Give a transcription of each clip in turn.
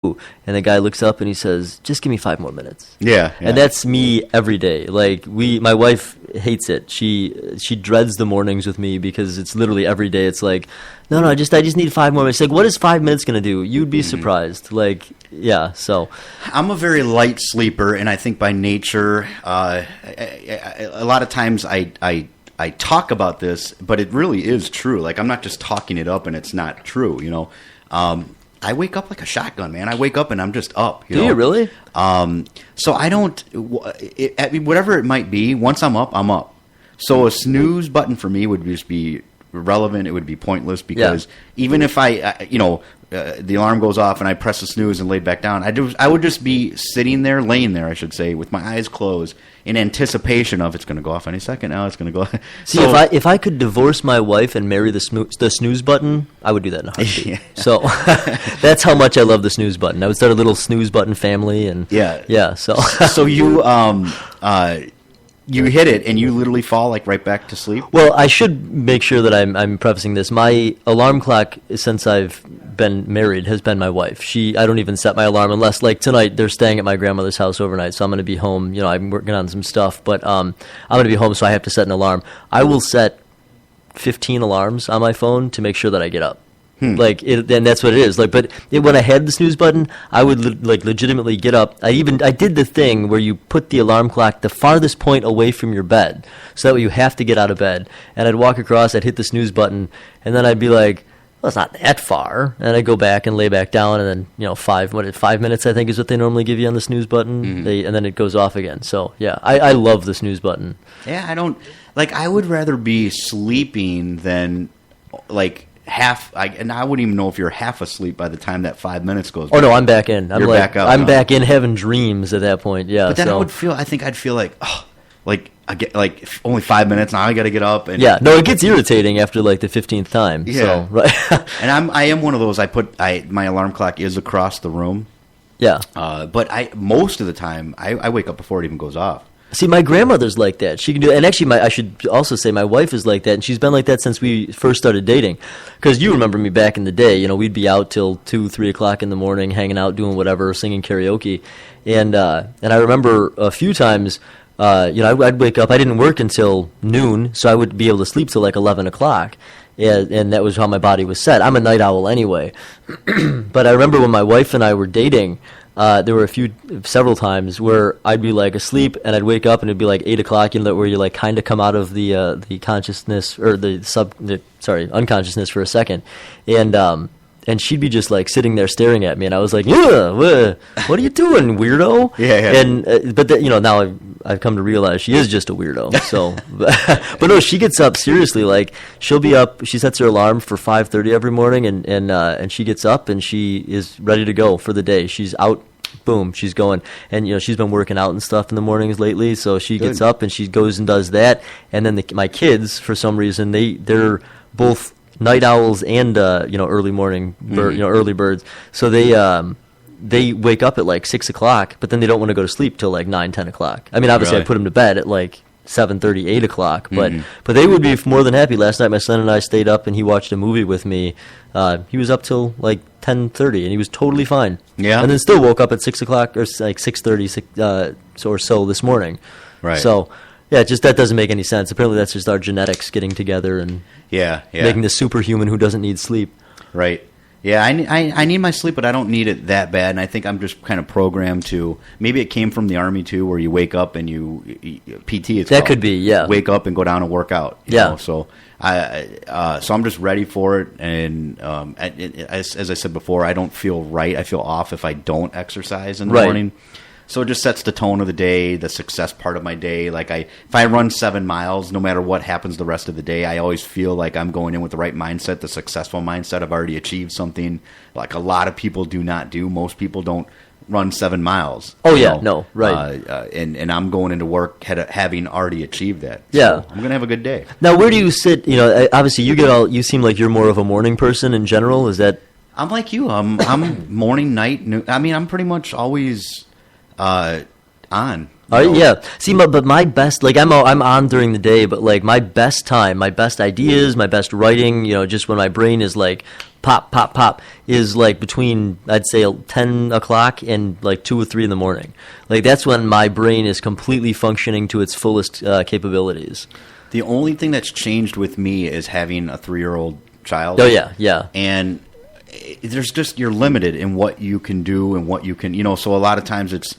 And the guy looks up and he says, "Just give me 5 more minutes." Yeah, And that's me every day. Like my wife hates it. She dreads the mornings with me because it's literally every day. It's like, no, I just need 5 more minutes. Like, what is 5 minutes gonna do? You'd be surprised. Like, yeah. So I'm a very light sleeper, and I think by nature, a lot of times I talk about this, but it really is true. Like, I'm not just talking it up and it's not true, you know. I wake up like a shotgun, man. I wake up and I'm just up. Do you really? So I don't, whatever it might be, once I'm up, I'm up. So a snooze button for me would just be irrelevant. It would be pointless because even if the alarm goes off and I press the snooze and lay back down, I would just be laying there, I should say, with my eyes closed in anticipation of it's going to go off any second now. It's going to go. See, if I could divorce my wife and marry the snooze button, I would do that in a heartbeat. Yeah. So that's how much I love the snooze button. I would start a little snooze button family, and yeah. So so you hit it and you literally fall like right back to sleep. Well, I should make sure that I'm prefacing this. My alarm clock since I've been married has been my wife. I don't even set my alarm unless, like tonight, they're staying at my grandmother's house overnight, so I'm going to be home. You know, I'm working on some stuff, but I'm going to be home, so I have to set an alarm. I will set 15 alarms on my phone to make sure that I get up. Like, and that's what it is. Like, but when I had the snooze button, I would legitimately get up. I did the thing where you put the alarm clock the farthest point away from your bed, so that way you have to get out of bed. And I'd walk across, I'd hit the snooze button, and then I'd be like, well, it's not that far. And I'd go back and lay back down, and then 5 minutes I think is what they normally give you on the snooze button, and then it goes off again. So yeah, I love the snooze button. Yeah, I would rather be sleeping than like. And I wouldn't even know if you're half asleep by the time that 5 minutes goes by. Oh no, I'm back in. You're back up. I'm back in having dreams at that point. Yeah. But then I think I'd feel like, I get like only 5 minutes now. I got to get up. And yeah, no, it gets irritating after like the 15th time. Yeah. So, right. And I am one of those. My alarm clock is across the room. Yeah. But most of the time I wake up before it even goes off. See, my grandmother's like that. She can do, and actually, I should also say my wife is like that, and she's been like that since we first started dating. Because you remember me back in the day, we'd be out till 2, 3 o'clock in the morning, hanging out, doing whatever, singing karaoke, and I remember a few times, I'd wake up. I didn't work until noon, so I would be able to sleep till like 11 o'clock. And that was how my body was set. I'm a night owl anyway. But I remember when my wife and I were dating, there were several times where I'd be like asleep and I'd wake up and it'd be like 8 o'clock, where you like kind of come out of the consciousness or unconsciousness for a second, and she'd be just like sitting there staring at me, and I was like, what are you doing, weirdo? Yeah. And but now I've come to realize she is just a weirdo. So, but no, she gets up seriously. Like she'll be up. She sets her alarm for 5:30 every morning, and she gets up and she is ready to go for the day. She's out. Boom, she's going, and she's been working out and stuff in the mornings lately. So she gets up and she goes and does that. And then my kids, for some reason, they're both night owls and early morning early birds. So they wake up at like 6 o'clock, but then they don't want to go to sleep till like 9, 10 o'clock. I mean, obviously Really? I put them to bed at like 7:30, 8 o'clock, but they would be more than happy. Last night my son and I stayed up and he watched a movie with me. He was up till like 10:30 and he was totally fine. Yeah. And then still woke up at 6 o'clock or like 6:30 or so this morning. Right. So yeah, just that doesn't make any sense. Apparently that's just our genetics getting together and making the superhuman who doesn't need sleep. Right. Yeah, I need my sleep, but I don't need it that bad, and I think I'm just kind of programmed to. Maybe it came from the Army too, where you wake up and you PT. It's that called. could be, yeah. Wake up and go down and work out. You know? So so I'm just ready for it, and as I said before, I don't feel right. I feel off if I don't exercise in the morning. So it just sets the tone of the day, the success part of my day. Like if I run 7 miles, no matter what happens the rest of the day, I always feel like I'm going in with the right mindset, the successful mindset. I've already achieved something like a lot of people do not do. Most people don't run 7 miles. Oh, yeah. No, right. And I'm going into work having already achieved that. Yeah. So I'm going to have a good day. Now, where do you sit? Obviously you seem like you're more of a morning person in general. Is that? I'm like you. I'm morning, night. I mean, I'm pretty much always on. Yeah. See, but my best, like I'm on during the day, but like my best time, my best ideas, my best writing, just when my brain is like pop, pop, pop, is like between, I'd say 10 o'clock and like 2 or 3 in the morning. Like that's when my brain is completely functioning to its fullest capabilities. The only thing that's changed with me is having a 3-year-old child. Oh yeah, yeah. And there's just, you're limited in what you can do and what you can, so a lot of times it's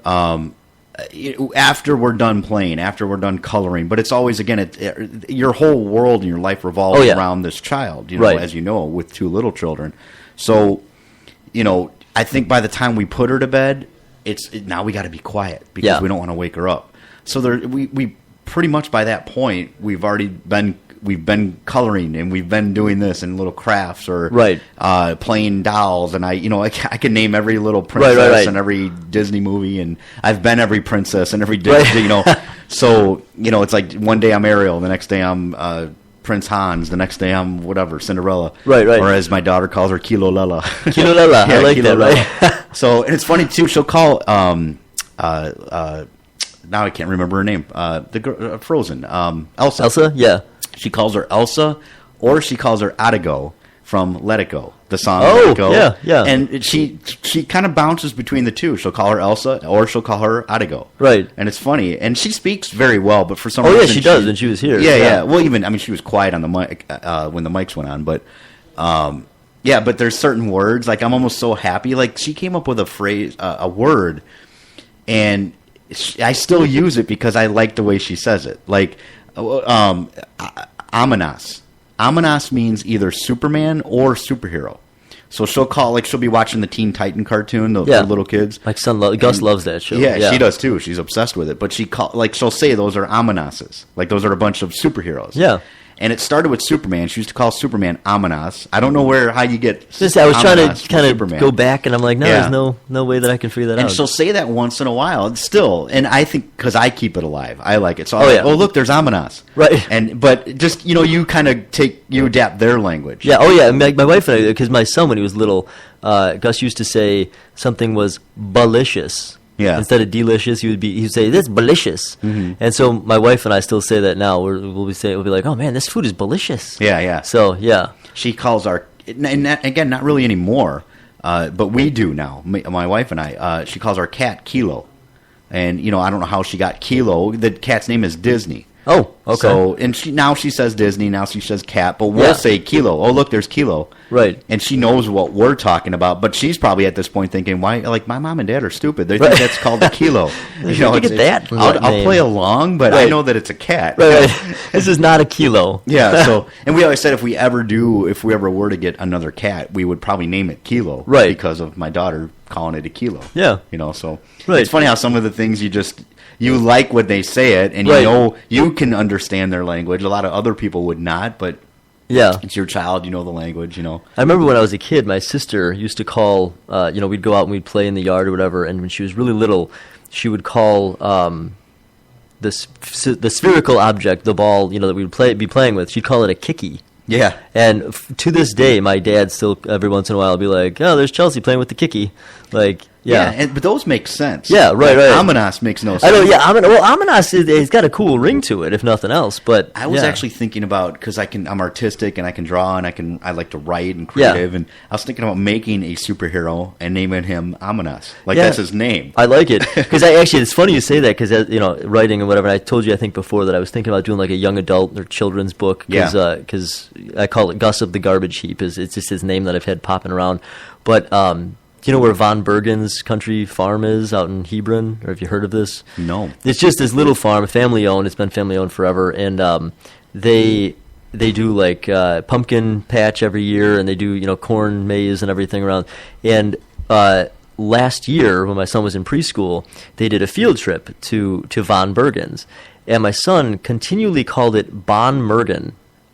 after we're done playing, after we're done coloring, but it's always, again, your whole world and your life revolves around this child, right. As you know, with 2 little children. So, I think by the time we put her to bed, now we got to be quiet because we don't want to wake her up. So we pretty much by that point, we've been coloring and we've been doing this and little crafts or playing dolls, and I can name every little princess and every Disney movie, and I've been every princess and every Disney, So it's like one day I'm Ariel, the next day I'm Prince Hans, the next day I'm whatever, Cinderella, right. Or as my daughter calls her, Kilolella. Kilolella, I like that, right? So, and it's funny too. She'll call now I can't remember her name. The girl, Frozen, Elsa. Elsa, yeah. She calls her Elsa, or she calls her Adigo from Let It Go, the song Let It Go. Yeah, yeah. And she kind of bounces between the two. She'll call her Elsa, or she'll call her Adigo. Right. And it's funny. And she speaks very well, but for some reason... Oh, yeah, she does, when she was here. Yeah. Well, even, she was quiet on the mic when the mics went on, but... yeah, but there's certain words, like, I'm almost so happy. Like, she came up with a phrase, a word, and I still use it because I like the way she says it. Like... Amanas. Amanas means either Superman or superhero. So she'll be watching the Teen Titan cartoon, the little kids. My son, Gus loves that show. Yeah, she does too. She's obsessed with it. But she'll say those are Amanases. Like those are a bunch of superheroes. Yeah. And it started with Superman. She used to call Superman Amanas. I don't know how you get. I was trying to kind of go back, and I'm like, there's no way that I can figure that out. And she'll say that once in a while, still. And I think because I keep it alive, I like it. So look, there's Amanas, right? But just you kind of adapt their language. Yeah. Oh yeah. My wife and I, because my son when he was little, Gus used to say something was balicious. Yeah. Instead of delicious, he'd say this delicious, and so my wife and I still say that now. We'll be like, oh man, this food is delicious. Yeah. So yeah, she calls again, not really anymore, but we do now. My wife and I, she calls our cat Kilo, and I don't know how she got Kilo. The cat's name is Disney. Oh, okay. So, and she says Disney, now she says cat, but we'll say Kilo. Oh, look, there's Kilo. Right. And she knows what we're talking about, but she's probably at this point thinking, why, like, my mom and dad are stupid. They think that's called a Kilo. I'll play along, but I know that it's a cat. Right. This is not a Kilo. Yeah, so, and we always said if we ever were to get another cat, we would probably name it Kilo. Right. Because of my daughter calling it a Kilo. Yeah. So it's funny how some of the things you like when they say it, and you can understand their language. A lot of other people would not, but it's your child. You know the language. I remember when I was a kid, my sister used to call. We'd go out and we'd play in the yard or whatever. And when she was really little, she would call the spherical object, the ball, that we would be playing with. She'd call it a kicky. Yeah. And to this day, my dad still every once in a while will be like, "Oh, there's Chelsea playing with the kicky." Like. Yeah, but those make sense. Yeah, right. Amanas makes no sense. I know. Yeah, Amanas it's got a cool ring to it, if nothing else. But I was actually thinking about because I'm artistic and I can draw and I like to write and creative, and I was thinking about making a superhero and naming him Amanas. That's his name. I like it because it's funny you say that because writing and whatever. And I told you I think before that I was thinking about doing like a young adult or children's book because I call it Gus of the Garbage Heap. It's just his name that I've had popping around, but. Do you know where Von Bergen's country farm is out in Hebron? Or have you heard of this? No. It's just this little farm, family owned. It's been family owned forever, and they do like pumpkin patch every year, and they do corn maze and everything around. And last year, when my son was in preschool, they did a field trip to Von Bergen's, and my son continually called it Bon Mergen.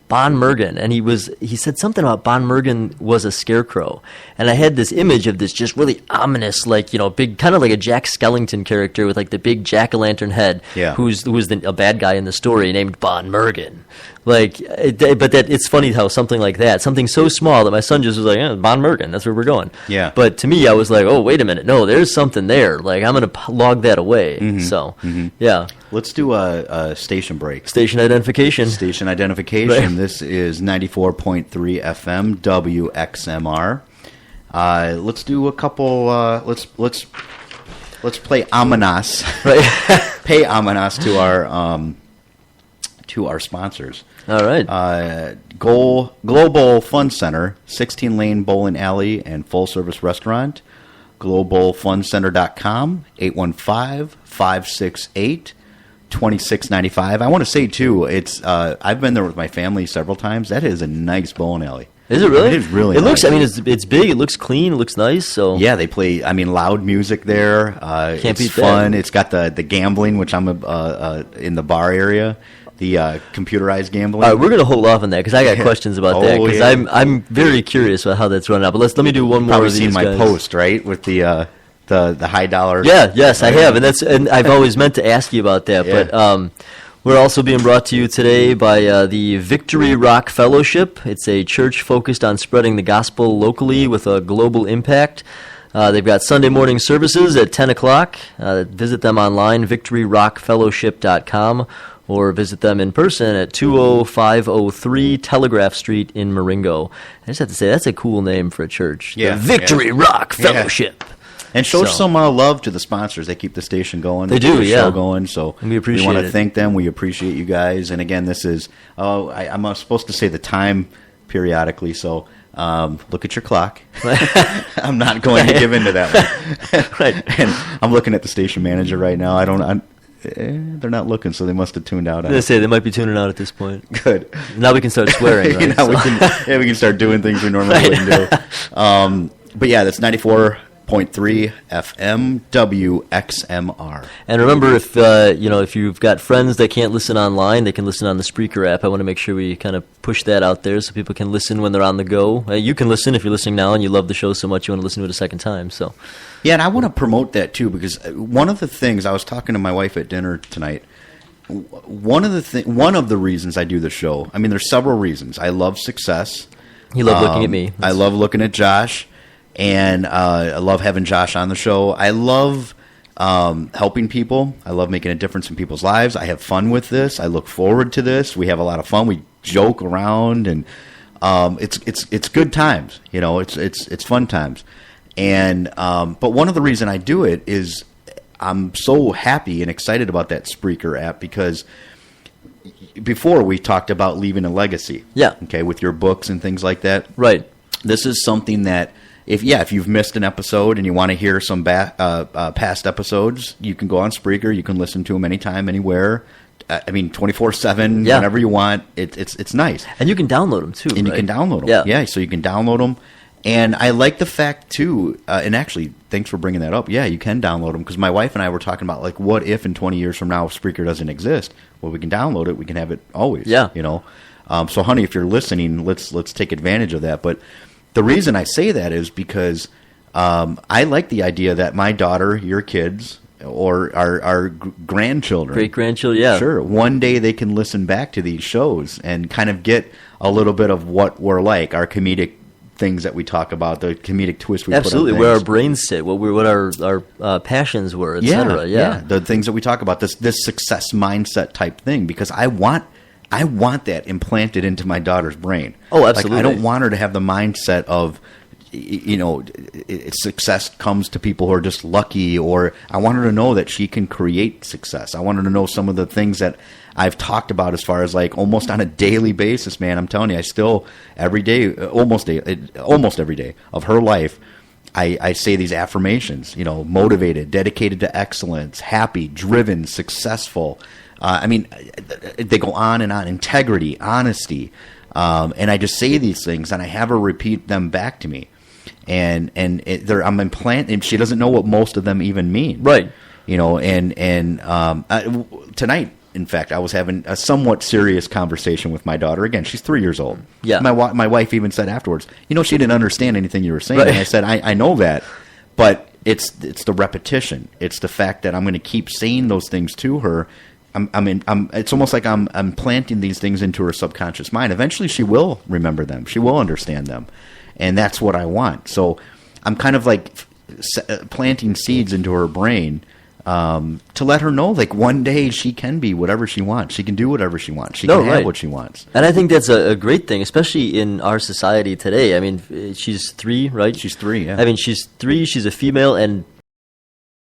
Bon Mergen, and he said something about Bon Mergen was a scarecrow, and I had this image of this just really ominous, like, big, kind of like a Jack Skellington character with like the big jack-o'-lantern head, who's a bad guy in the story named Bon Mergen. Like, but it's funny how something like that, something so small that my son just was like, Bon Mergen, that's where we're going. Yeah. But to me, I was like, oh, wait a minute, no, there's something there. Like, I'm going to log that away. So, yeah. Let's do a station break. Station identification. Station identification. Right. This is 94.3 FM WXMR. Let's do a couple. Let's play Amanas. Right. Pay Amanas to our sponsors. All right. Global Fun Center, 16-lane bowling alley and full-service restaurant. GlobalFunCenter.com, 815-568-2695. I want to say, too, it's I've been there with my family several times. That is a nice bowling alley. Is it really? It is really nice. Looks, I mean, it's big. It looks clean. It looks nice. So yeah, they play, loud music there. Can't beat fun. that. It's got the gambling, which I'm in the bar area. The computerized gambling. All right, we're going to hold off on that because I got questions about that because I'm very curious about how that's run out. But let me do one more. Probably seen my post, right, with the high dollar. Yeah, yes, I have, and I've always meant to ask you about that. Yeah. But we're also being brought to you today by the Victory Rock Fellowship. It's a church focused on spreading the gospel locally with a global impact. They've got Sunday morning services at 10 o'clock. Visit them online, victoryrockfellowship.com. Or visit them in person at 20503 Telegraph Street in Marengo. I just have to say, that's a cool name for a church. Yeah, the Victory Rock Fellowship. And show some love to the sponsors. They keep the station going. They do, the show going. So we appreciate want to thank them. We appreciate you guys. And again, this is, I'm supposed to say the time periodically, so look at your clock. I'm not going to give into that one. Right. And I'm looking at the station manager right now. They're not looking, so they must have tuned out. They might be tuning out at this point. Good. Now we can start swearing, right? We can start doing things we normally wouldn't do. But yeah, that's 94.3 FM WXMR. And remember, if you've got friends that can't listen online, they can listen on the Spreaker app. I want to make sure we kind of push that out there so people can listen when they're on the go. You can listen if you're listening now and you love the show so much you want to listen to it a second time. So. Yeah, and I want to promote that too because one of the things I was talking to my wife at dinner tonight. One of the reasons I do the show. I mean, there's several reasons. I love success. You love looking at me. I love looking at Josh, and I love having Josh on the show. I love helping people. I love making a difference in people's lives. I have fun with this. I look forward to this. We have a lot of fun. We joke around, and it's good times. It's fun times. And but one of the reasons I do it is I'm so happy and excited about that Spreaker app because before we talked about leaving a legacy. Yeah. Okay, with your books and things like that. Right. This is something that if you've missed an episode and you want to hear some past episodes, you can go on Spreaker. You can listen to them anytime, anywhere. 24/7, whenever you want. It's nice. And you can download them too. And right? you can download them. Yeah. So you can download them. And I like the fact, too, and actually, thanks for bringing that up. Yeah, you can download them, because my wife and I were talking about, like, what if in 20 years from now Spreaker doesn't exist? Well, we can download it. We can have it always. Yeah. So, honey, if you're listening, let's take advantage of that. But the reason I say that is because I like the idea that my daughter, your kids, or our grandchildren. Great-grandchildren, yeah. Sure. One day they can listen back to these shows and kind of get a little bit of what we're like, our comedic things that we talk about, the comedic twist we absolutely put on where our brains sit, what our passions were, etc. Yeah, the things that we talk about, this success mindset type thing, because I want that implanted into my daughter's brain. Oh, absolutely. Like, I don't want her to have the mindset of success comes to people who are just lucky, or I want her to know that she can create success. I want her to know some of the things that I've talked about as far as, like, almost on a daily basis, man. I'm telling you, I still every day, almost every day of her life, I say these affirmations, motivated, dedicated to excellence, happy, driven, successful. They go on and on. Integrity, honesty. And I just say these things, and I have her repeat them back to me. And I'm implanting. She doesn't know what most of them even mean. Right. Tonight in fact, I was having a somewhat serious conversation with my daughter. Again, she's 3 years old. Yeah. My wife even said afterwards, she didn't understand anything you were saying. Right. And I said, I know that, but it's the repetition. It's the fact that I'm going to keep saying those things to her. It's almost like I'm planting these things into her subconscious mind. Eventually, she will remember them. She will understand them, and that's what I want. So I'm kind of like planting seeds into her brain to let her know, like, one day she can be whatever she wants. She can do whatever she wants. She can have what she wants. And I think that's a great thing, especially in our society today. I mean, she's 3, right? She's 3, yeah. I mean, she's 3, she's a female, and